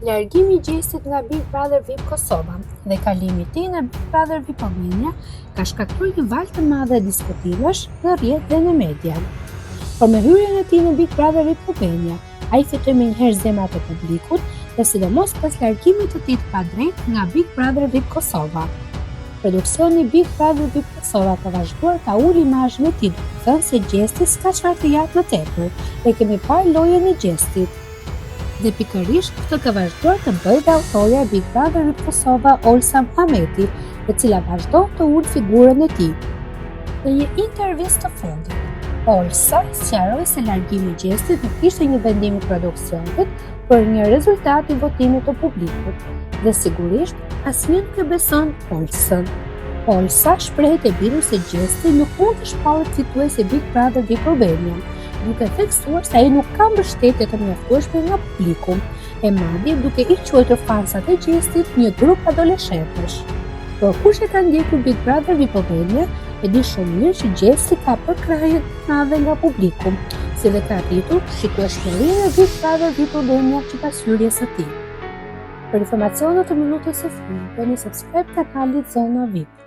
Largimi i Gjestit nga Big Brother VIP Kosova dhe kalimi i tij në Big Brother VIP Albania ka shkaktuar një valë të madhe diskutimesh në rrjet dhe në media. Por me hyrjen e tij në Big Brother VIP Albania, ai fitoi menjëherë zemrat e publikut dhe sidomos pas largimit të tij të padrejtë nga Big Brother VIP Kosova. Produksioni Big Brother VIP Kosova ka vazhduar ta ulë imazhin e tij, thënë se Gjesti s'ka çfarë të jap më tepër dhe kemi parë lojën e Gjestit. Dhe pikërisht këtë ka vazhduar të bëjë dhe autorja e Big Brother VIP Kosova, Olsa Muhameti, e cila vazhdon të ulë figurën e tij. Në një intervistë të fundit, Olsa sqaroi se largimi i Gjestit nuk ishte një vendim i produksionit, por një rezultat i votimit të publikut. Dhe sigurisht asnjë nuk e beson Olsën. Olsa shpreh të bindur se Gjesti nuk mund të shpallet fitues e Big Brother VIP Albania, duke theksuar se ai nuk ka mbështetje të mjaftueshme nga publiku, e madje duke i quajtur fansat e Gjestit një grup adoleshentësh. Por kush e ka ndjekur Big Brother VIP Albania, e di shumë mirë që Gjesti ka përkrahje të madhe nga publiku, si dhe ka arritur shikueshmërinë e Big Brother VIP Albania sipas hyrjes së tij. Për informacione të minutës së fundit, bëni subscribe kanalit Zona VIP.